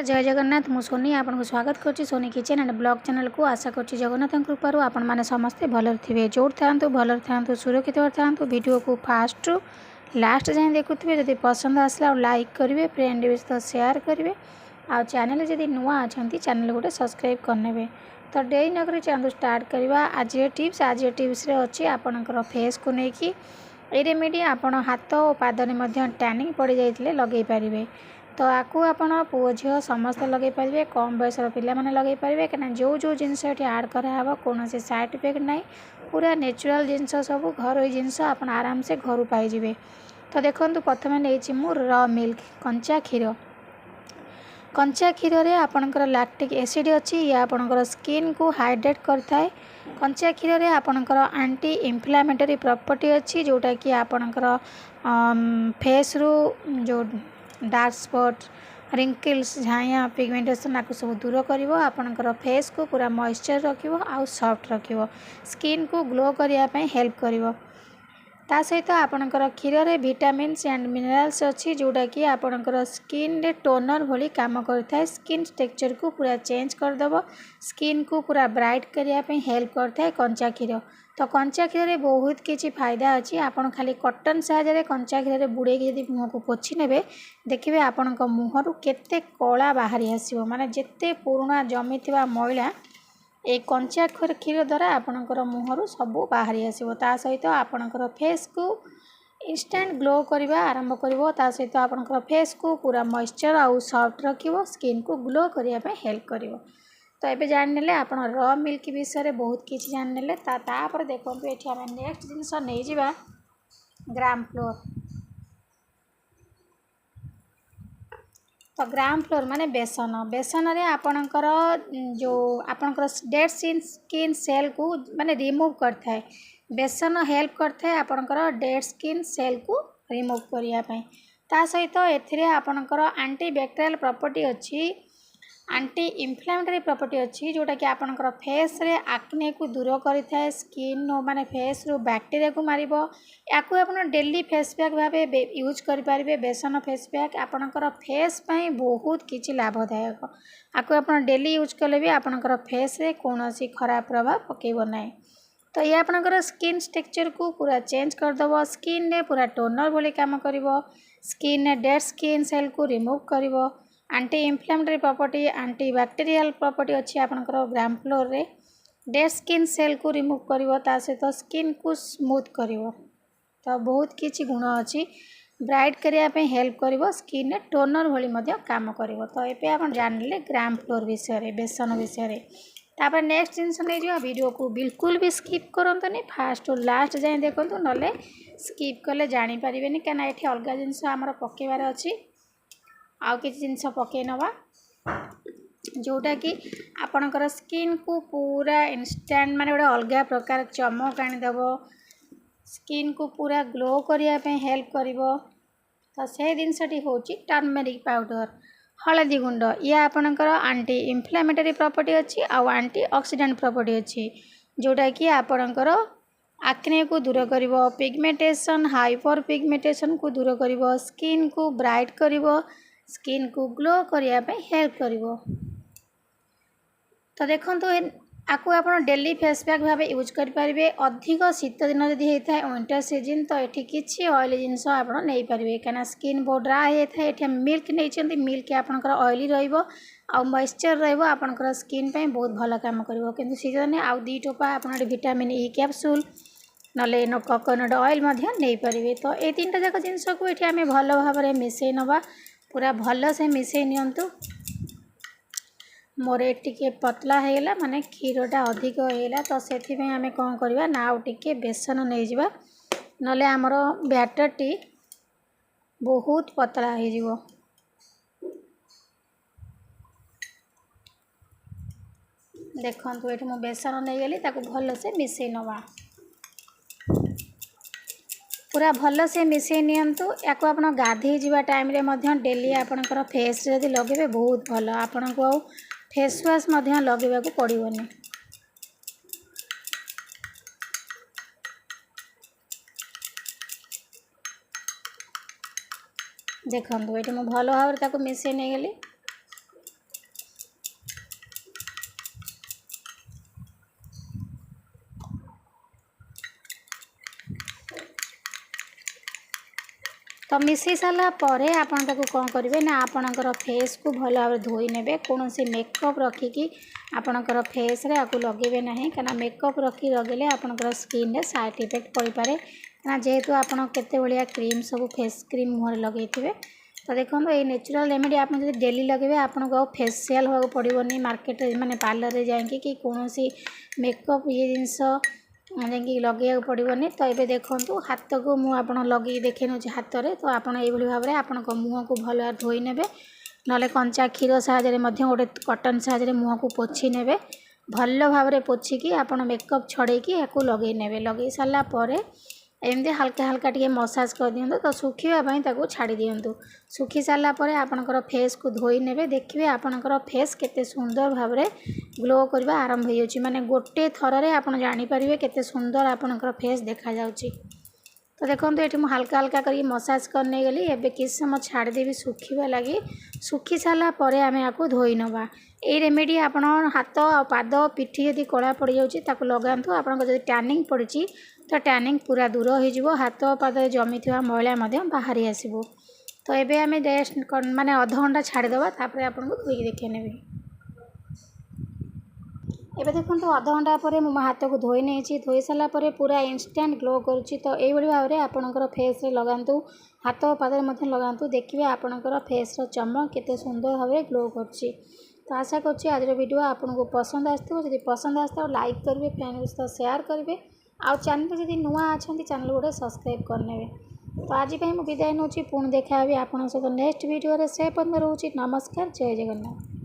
जय जगन्नाथ मु सोनी आपको स्वागत करुँची Soni kitchen and blog channel को। आशा करुँची जगन्नाथ कृपार आपण मैंने समस्ते भल थे जो था भल सुरक्षित था। वीडियो को फास्ट रु लास्ट जाए देखुए जब पसंद आसला लाइक करेंगे, फ्रेंड सहित शेयर करेंगे, आ चैनल जब नुआ अच्छा चैनल गोटे सब्सक्राइब करने। तो डेरी नक चलते स्टार्ट करवा। आज टिप्स अच्छी आपणकर फेस को लेकिन ये रेमेडी आपण हाथ और पाद में टैनिंग पड़ जाते लगे पारे। तो आपको आपण पुओ झील समस्त लगे पारे, कम बयसर पिला माने लगे पारे कहीं जो जो जिनस ये आड कराव कौन से साइड इफेक्ट ना, पूरा नेचुरल जिनस सब घर जिनस आप आराम से घर पाइबे। तो देखो प्रथम नहीं मु र मिल्क कंचा क्षीर रे आपणकर लैक्टिक एसिड अच्छी, ये आपणकर स्किन को हाइड्रेट करता है। कंचा क्षीर रे आपणकर एंटी इन्फ्लेमेटरी प्रॉपर्टी अच्छी जोटा कि आपणकर फेस रू जो डार्क स्पॉट, रिंकल्स, झाइया, पिगमेंटेशन आपको सब दूर कर आपणकर फेस को पूरा मॉइस्चर रखिवो आउ सॉफ्ट रखिवो, स्किन को ग्लो करने हेल्प करिवो। ता सहित आपणकर क्षीर रे विटामिन्स एंड मिनरल्स अच्छी जोटा कि आपणकर स्किन रे टोनर भली काम करता है। स्किन टेक्सचर को पूरा चेंज करदेव, स्किन को पूरा ब्राइट करने हेल्प करता है कंचा क्षीर। तो कंचा क्षीर रे बहुत किसी फायदा अच्छी। आपन खाली कॉटन साहाय्य कंचा क्षीर रे बुड़े यदि मुँह को पोछि नेबे देखिए आपण मुहरु केते कला बाहरी आसीबो, माने जेते पुराना जमी थिबा मैला ए कंचा क्षीर द्वारा आपणकर मुहरु सबू बाहरी आसीबो। ता सहित आपणकर फेस को इंस्टेंट ग्लो करवा आरंभ करिवो। ता सहित आपणकर फेस को पूरा मॉइस्चर आउ सॉफ्ट रखिवो, स्किन को ग्लो करने हेल्प करिवो। तो ये जाने आप र मिल्क विषय बहुत किसी जाने। तापर देखो ये आम नेक्स्ट जिनस नहीं जावा ग्राम फ्लोर। तो ग्राम फ्लोर माने बेसन। बेसन रे आपणकर जो आपणकर डेड स्किन सेल को माने रिमूव करता है। बेसन हेल्प करता है आपणकर डेड स्किन सेल को रिमूव करने। ता सहित एथिरे आपणकर एंटी बैक्टेरियल प्रॉपर्टी अच्छी, एंटी इन्फ्लेमेटरी प्रॉपर्टी अच्छी जोटा कि आपणकर फेस रे एक्ने को दूर करता है, स्किन माने फेस रो बैक्टेरिया को मारिबो। याकू आपण डेली फेस पैक भावे यूज करें। बेसन फेस पैक आपणकर फेस पई बहुत किछि लाभदायक। आपको आपण डेली यूज कले भी आपणकर फेस रे कौनसी खराब प्रभाव पकेबो नाही। तो ये आपणकर स्किन टेक्सचर को पूरा चेंज करदेव, स्किन रे पूरा टोनर भली काम करिवो, स्किन रे डेड स्किन सेल को रिमूव करिवो। Anti inflammatory property, anti bacterial property अच्छी आपणकर ग्राम फ्लोर रे डेड स्किन सेल को रिमूव करिवो, ता सहित स्किन को स्मूथ करिवो। तो बहुत किछि गुण अच्छी, ब्राइट करने हेल्प करिवो, स्किन रे टोनर भली मध्य काम करिवो। तो ये आप जानले ग्राम फ्लोर विषय बेसन विषय। तापर नेक्स्ट जिनस नहीं जो वीडियो को बिल्कुल भी स्किप करंतनी, फास्ट टू लास्ट जाए देखंतु, नले स्किप कले जानि परिबेनी कना एठी अलग जिनस हमर पकेबार अच्छी। आउ किछि जिनस पके नवा जोटा कि आपणकर स्किन को पूरा इंस्टेंट माने गोटे अलग प्रकार चमक आनीदेव, स्किन को पूरा ग्लो करने हेल्प करिवो। तो से जिनसटी होची टर्मेरिक पाउडर, हलदी गुंड। ये आपणकर एंटी इन्फ्लेमेटरी प्रॉपर्टी अच्छी आउ एंटी ऑक्सीडेंट प्रॉपर्टी अच्छी जोटा कि आपणकर एक्ने को दूर करिवो, पिगमेंटेशन, हाइपर पिगमेंटेशन को दूर करिवो, स्किन को ब्राइट करिवो, स्किन को ग्लो करने हेल्प करिवो। तो देखो आपको आप डेली फेस पैक भाव यूज करेंगे। अधिक शीत दिन जब होता है विंटर सीजन तो ये किसी ऑयली जिनस आप नहीं पारे कहीं स्किन बहुत ड्राई होता है। ये मिल्क नहीं, मिल्क आपंकर ऑयली रॉइस्चर रहा स्किन पे बहुत भल काम करिवो। किंतु सीजन आउ 2 टोपा आप विटामिन ई कैप्सूल नले कोकोनट ऑयल नहीं पारे। तो ये 3टा जाक जिनस को ये आम भल भाव में मिसई नवा, पूरा भल से मिसई नियंतु। मोर टिके पतला होगा माने क्षीरटा अधिक होगा, तो से आम कौन करवा ना आउ टिके बेसन नहीं जावा, नले आमर बैटर टी बहुत पतला हो। देखो ये मुझे बेसन नहीं गली ताको भल से मिसई नवा, पूरा भल से मिसई नियंतु। याको आप गाधे जावा टाइम रे मध्य डेली आपणकर फेस जदि लगे बहुत भल, आपण को फेस वाश लगेगा को पड़ोनी। देखो ये मुझे भल भाव में मिसई नहीं गली। तो मिसई सारा पर आपण ताको कौन करेंगे ना आपणकर फेस को भल भाव धोई ने कौन मेकअप रखिकी आपणकर फेस रे आपको लगे ना कहीं मेकअप रखी लगे आपणकर स्किन रे साइड इफेक्ट पड़ पारे ना जेहेतु आपड़ केते भाया क्रीम सब फेस क्रीम मुहर लगे तो देखो ये नेचुरल रेमेडी आप डेली लगे आपको फेसियल होगा पड़ोनी मार्केट माने पार्लर रे जाएंगे कि कौन मेकअप ये जिनस जाकि लगे पड़ोनी तो ये देखो हाथ को मुझे लगे देखे नौ हाथ में तो आप भाव में आपण मुँह को भल धोई ने ना कंचा क्षीर साहाय्य गोटे कटन साहाय्य मुँह को पोछि ने भल भाव में पोछिकी आप मेकअप छड़ेकी या लगे ने लगे सारापर एमती हल्का हल्का टी मसाज कर दिंतु तो सुखापी छाड़ी दिंतु सुखी सारापर आपणकर फेस को धोई ने देखिए आपणकर फेस केते सुंदर भाव में ग्लो करवा आरंभ हो माने गोटे थर रे आप जानीपर केते सुंदर आपणकर फेस देखा जाउची। तो देखो ये मुझे हल्का हल्का कर मसाज करने गली एवं किस समय छाड़देवी सुखा लगी सुखी सारापर आम आपको धोई नवा ये रेमेडी आप हाथ आ पाद पिठी यदि कला पड़ जाऊँगी लगातु आपको जब टैनिंग पड़ी तो टैनिंग पूरा दूर हो हाथ पाद जमी मैला बाहरी आसो। तो ये आम रेस्ट माने अध घंटा छाड़देवा तापर आपको धोई देखे ने एबे देखो अध घंटा पर मो हाथ को धोई नहीं धोई सारापर पूरा इंस्टेंट ग्लो करुच्ची तो यही भाव में आपणकर फेस रे लगातु हाथ पाद लगातु देखिए आपणकर फेस चमक केते सुंदर भाव में ग्लो करुच्ची। तो आशा करुच्ची आज वीडियो आपको पसंद आसो जब पसंद आसो लाइक करेंगे फ्रेंड सहित शेयर करेंगे आउ चैनल जब नुआ अच्छा चैनल गोटे सब्सक्राइब करने। तो आज मुझे विदाय नौ पुणी देखा आपन सहित नेक्स्ट वीडियो से पर्यंत रोचे नमस्कार जय जगन्नाथ।